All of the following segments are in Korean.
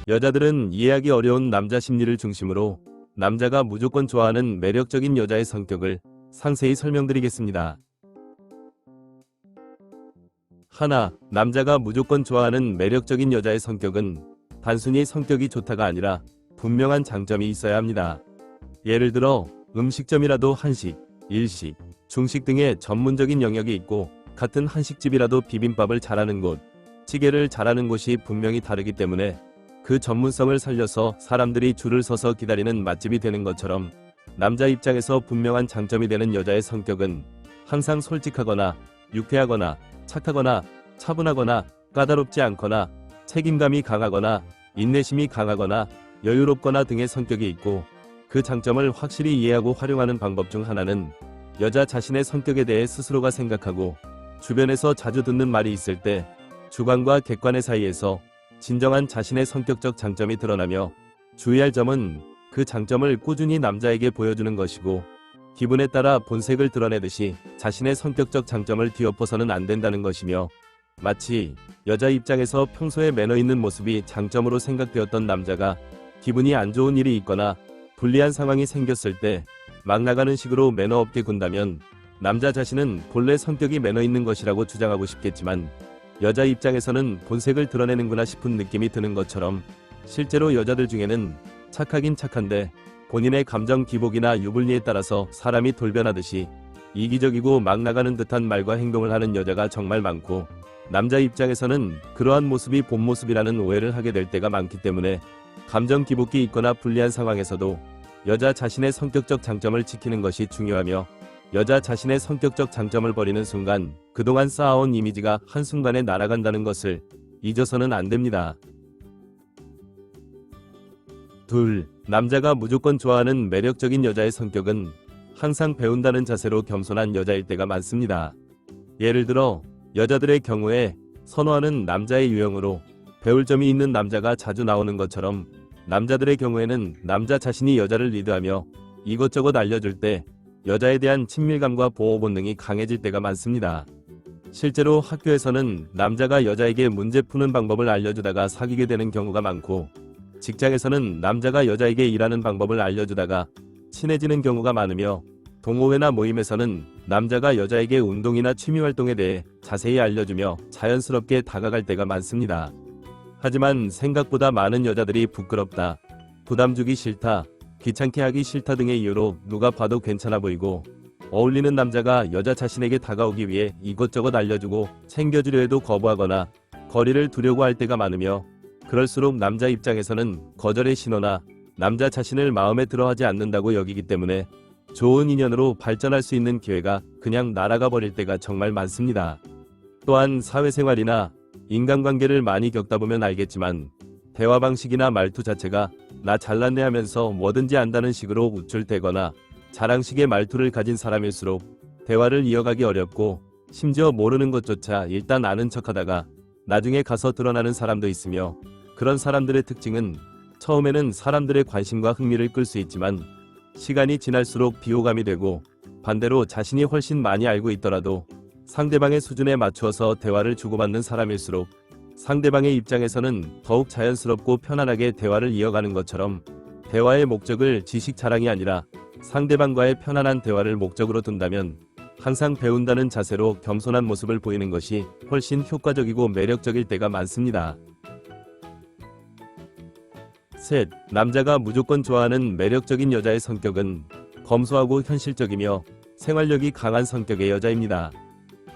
여자들은 이해하기 어려운 남자 심리를 중심으로 남자가 무조건 좋아하는 매력적인 여자의 성격을 상세히 설명드리겠습니다. 하나, 남자가 무조건 좋아하는 매력적인 여자의 성격은 단순히 성격이 좋다가 아니라 분명한 장점이 있어야 합니다. 예를 들어 음식점이라도 한식, 일식, 중식 등의 전문적인 영역이 있고 같은 한식집이라도 비빔밥을 잘하는 곳, 찌개를 잘하는 곳이 분명히 다르기 때문에 그 전문성을 살려서 사람들이 줄을 서서 기다리는 맛집이 되는 것처럼 남자 입장에서 분명한 장점이 되는 여자의 성격은 항상 솔직하거나 유쾌하거나 착하거나 차분하거나 까다롭지 않거나 책임감이 강하거나 인내심이 강하거나 여유롭거나 등의 성격이 있고, 그 장점을 확실히 이해하고 활용하는 방법 중 하나는 여자 자신의 성격에 대해 스스로가 생각하고 주변에서 자주 듣는 말이 있을 때 주관과 객관의 사이에서 진정한 자신의 성격적 장점이 드러나며 주의할 점은 그 장점을 꾸준히 남자에게 보여주는 것이고, 기분에 따라 본색을 드러내듯이 자신의 성격적 장점을 뒤엎어서는 안 된다는 것이며, 마치 여자 입장에서 평소에 매너 있는 모습이 장점으로 생각되었던 남자가 기분이 안 좋은 일이 있거나 불리한 상황이 생겼을 때 막 나가는 식으로 매너 없게 군다면 남자 자신은 본래 성격이 매너 있는 것이라고 주장하고 싶겠지만 여자 입장에서는 본색을 드러내는구나 싶은 느낌이 드는 것처럼, 실제로 여자들 중에는 착하긴 착한데 본인의 감정 기복이나 유불리에 따라서 사람이 돌변하듯이 이기적이고 막 나가는 듯한 말과 행동을 하는 여자가 정말 많고, 남자 입장에서는 그러한 모습이 본 모습이라는 오해를 하게 될 때가 많기 때문에 감정 기복이 있거나 불리한 상황에서도 여자 자신의 성격적 장점을 지키는 것이 중요하며, 여자 자신의 성격적 장점을 버리는 순간 그동안 쌓아온 이미지가 한순간에 날아간다는 것을 잊어서는 안 됩니다. 둘, 남자가 무조건 좋아하는 매력적인 여자의 성격은 항상 배운다는 자세로 겸손한 여자일 때가 많습니다. 예를 들어 여자들의 경우에 선호하는 남자의 유형으로 배울 점이 있는 남자가 자주 나오는 것처럼, 남자들의 경우에는 남자 자신이 여자를 리드하며 이것저것 알려줄 때 여자에 대한 친밀감과 보호 본능이 강해질 때가 많습니다. 실제로 학교에서는 남자가 여자에게 문제 푸는 방법을 알려주다가 사귀게 되는 경우가 많고, 직장에서는 남자가 여자에게 일하는 방법을 알려주다가 친해지는 경우가 많으며, 동호회나 모임에서는 남자가 여자에게 운동이나 취미활동에 대해 자세히 알려주며 자연스럽게 다가갈 때가 많습니다. 하지만 생각보다 많은 여자들이 부끄럽다, 부담 주기 싫다, 귀찮게 하기 싫다 등의 이유로 누가 봐도 괜찮아 보이고 어울리는 남자가 여자 자신에게 다가오기 위해 이것저것 알려주고 챙겨주려 해도 거부하거나 거리를 두려고 할 때가 많으며, 그럴수록 남자 입장에서는 거절의 신호나 남자 자신을 마음에 들어하지 않는다고 여기기 때문에 좋은 인연으로 발전할 수 있는 기회가 그냥 날아가 버릴 때가 정말 많습니다. 또한 사회생활이나 인간관계를 많이 겪다 보면 알겠지만, 대화 방식이나 말투 자체가 나 잘났네 하면서 뭐든지 안다는 식으로 우쭐대거나 자랑식의 말투를 가진 사람일수록 대화를 이어가기 어렵고, 심지어 모르는 것조차 일단 아는 척하다가 나중에 가서 드러나는 사람도 있으며, 그런 사람들의 특징은 처음에는 사람들의 관심과 흥미를 끌 수 있지만 시간이 지날수록 비호감이 되고, 반대로 자신이 훨씬 많이 알고 있더라도 상대방의 수준에 맞추어서 대화를 주고받는 사람일수록 상대방의 입장에서는 더욱 자연스럽고 편안하게 대화를 이어가는 것처럼, 대화의 목적을 지식 자랑이 아니라 상대방과의 편안한 대화를 목적으로 둔다면 항상 배운다는 자세로 겸손한 모습을 보이는 것이 훨씬 효과적이고 매력적일 때가 많습니다. 셋, 남자가 무조건 좋아하는 매력적인 여자의 성격은 검소하고 현실적이며 생활력이 강한 성격의 여자입니다.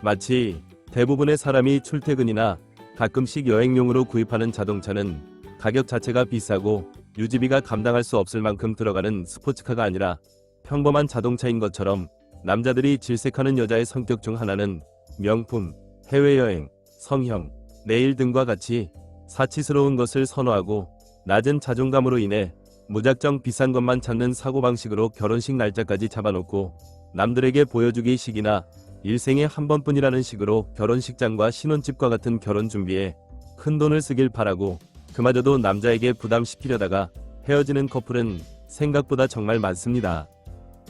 마치 대부분의 사람이 출퇴근이나 가끔씩 여행용으로 구입하는 자동차는 가격 자체가 비싸고 유지비가 감당할 수 없을 만큼 들어가는 스포츠카가 아니라 평범한 자동차인 것처럼, 남자들이 질색하는 여자의 성격 중 하나는 명품, 해외여행, 성형, 네일 등과 같이 사치스러운 것을 선호하고 낮은 자존감으로 인해 무작정 비싼 것만 찾는 사고방식으로 결혼식 날짜까지 잡아놓고 남들에게 보여주기 식이나 일생에 한 번뿐이라는 식으로 결혼식장과 신혼집과 같은 결혼 준비에 큰 돈을 쓰길 바라고 그마저도 남자에게 부담시키려다가 헤어지는 커플은 생각보다 정말 많습니다.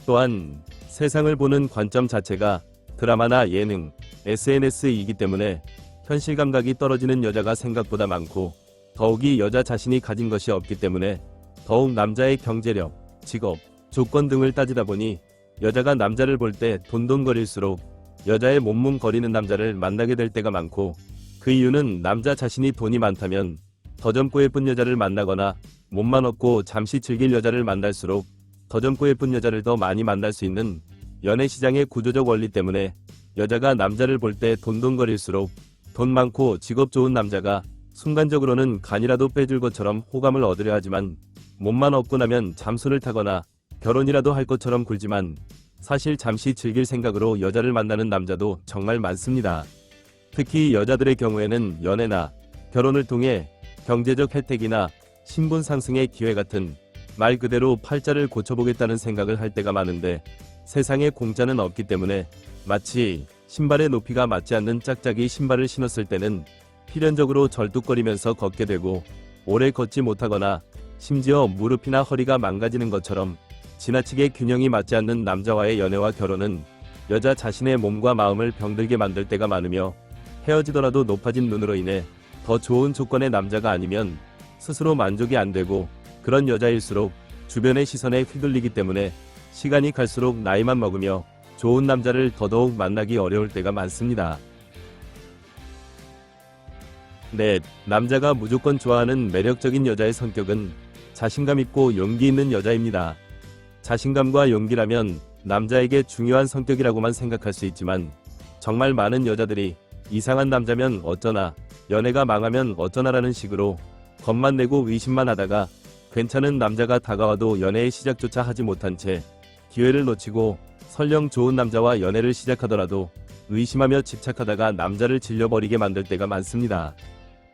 또한 세상을 보는 관점 자체가 드라마나 예능, SNS이기 때문에 현실 감각이 떨어지는 여자가 생각보다 많고, 더욱이 여자 자신이 가진 것이 없기 때문에 더욱 남자의 경제력, 직업, 조건 등을 따지다 보니 여자가 남자를 볼 때 돈돈거릴수록 여자의 몸몸거리는 남자를 만나게 될 때가 많고, 그 이유는 남자 자신이 돈이 많다면 더 젊고 예쁜 여자를 만나거나 몸만 없고 잠시 즐길 여자를 만날수록 더 젊고 예쁜 여자를 더 많이 만날 수 있는 연애시장의 구조적 원리 때문에 여자가 남자를 볼 때 돈돈거릴수록 돈 많고 직업 좋은 남자가 순간적으로는 간이라도 빼줄 것처럼 호감을 얻으려 하지만, 몸만 없고 나면 잠수를 타거나 결혼이라도 할 것처럼 굴지만 사실 잠시 즐길 생각으로 여자를 만나는 남자도 정말 많습니다. 특히 여자들의 경우에는 연애나 결혼을 통해 경제적 혜택이나 신분 상승의 기회 같은, 말 그대로 팔자를 고쳐보겠다는 생각을 할 때가 많은데, 세상에 공짜는 없기 때문에 마치 신발의 높이가 맞지 않는 짝짝이 신발을 신었을 때는 필연적으로 절뚝거리면서 걷게 되고 오래 걷지 못하거나 심지어 무릎이나 허리가 망가지는 것처럼, 지나치게 균형이 맞지 않는 남자와의 연애와 결혼은 여자 자신의 몸과 마음을 병들게 만들 때가 많으며, 헤어지더라도 높아진 눈으로 인해 더 좋은 조건의 남자가 아니면 스스로 만족이 안 되고, 그런 여자일수록 주변의 시선에 휘둘리기 때문에 시간이 갈수록 나이만 먹으며 좋은 남자를 더더욱 만나기 어려울 때가 많습니다. 네, 남자가 무조건 좋아하는 매력적인 여자의 성격은 자신감 있고 용기 있는 여자입니다. 자신감과 용기라면 남자에게 중요한 성격이라고만 생각할 수 있지만, 정말 많은 여자들이 이상한 남자면 어쩌나, 연애가 망하면 어쩌나라는 식으로 겁만 내고 의심만 하다가 괜찮은 남자가 다가와도 연애의 시작조차 하지 못한 채 기회를 놓치고, 설령 좋은 남자와 연애를 시작하더라도 의심하며 집착하다가 남자를 질려버리게 만들 때가 많습니다.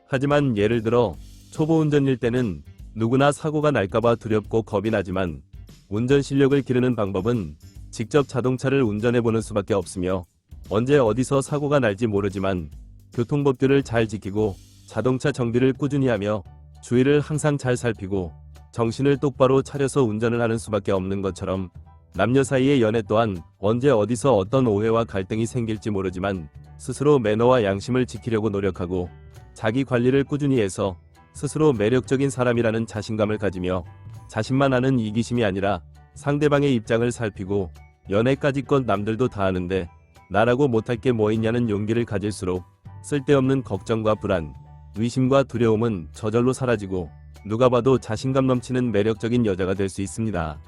하지만 예를 들어 초보 운전일 때는 누구나 사고가 날까봐 두렵고 겁이 나지만, 운전 실력을 기르는 방법은 직접 자동차를 운전해보는 수밖에 없으며, 언제 어디서 사고가 날지 모르지만 교통법규를 잘 지키고 자동차 정비를 꾸준히 하며 주위를 항상 잘 살피고 정신을 똑바로 차려서 운전을 하는 수밖에 없는 것처럼, 남녀 사이의 연애 또한 언제 어디서 어떤 오해와 갈등이 생길지 모르지만 스스로 매너와 양심을 지키려고 노력하고 자기 관리를 꾸준히 해서 스스로 매력적인 사람이라는 자신감을 가지며, 자신만 아는 이기심이 아니라 상대방의 입장을 살피고, 연애까지껏 남들도 다 하는데 나라고 못할 게 뭐 있냐는 용기를 가질수록 쓸데없는 걱정과 불안, 의심과 두려움은 저절로 사라지고 누가 봐도 자신감 넘치는 매력적인 여자가 될 수 있습니다.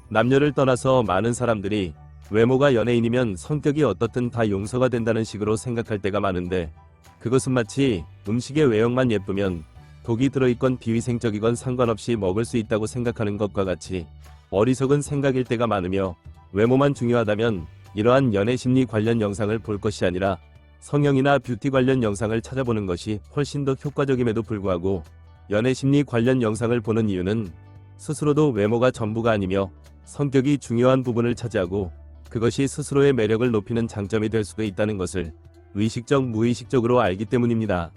남녀를 떠나서 많은 사람들이 외모가 연예인이면 성격이 어떻든 다 용서가 된다는 식으로 생각할 때가 많은데, 그것은 마치 음식의 외형만 예쁘면 독이 들어있건 비위생적이건 상관없이 먹을 수 있다고 생각하는 것과 같이 어리석은 생각일 때가 많으며, 외모만 중요하다면 이러한 연애 심리 관련 영상을 볼 것이 아니라 성형이나 뷰티 관련 영상을 찾아보는 것이 훨씬 더 효과적임에도 불구하고, 연애 심리 관련 영상을 보는 이유는 스스로도 외모가 전부가 아니며 성격이 중요한 부분을 차지하고, 그것이 스스로의 매력을 높이는 장점이 될 수도 있다는 것을 의식적 무의식적으로 알기 때문입니다.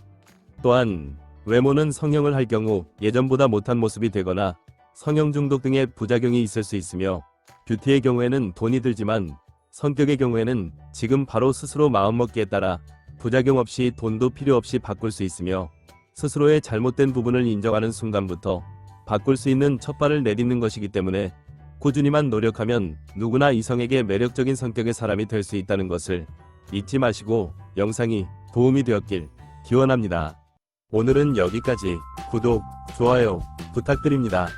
또한 외모는 성형을 할 경우 예전보다 못한 모습이 되거나 성형 중독 등의 부작용이 있을 수 있으며, 뷰티의 경우에는 돈이 들지만 성격의 경우에는 지금 바로 스스로 마음먹기에 따라 부작용 없이 돈도 필요 없이 바꿀 수 있으며, 스스로의 잘못된 부분을 인정하는 순간부터 바꿀 수 있는 첫발을 내딛는 것이기 때문에 꾸준히만 노력하면 누구나 이성에게 매력적인 성격의 사람이 될 수 있다는 것을 잊지 마시고, 영상이 도움이 되었길 기원합니다. 오늘은 여기까지. 구독, 좋아요 부탁드립니다.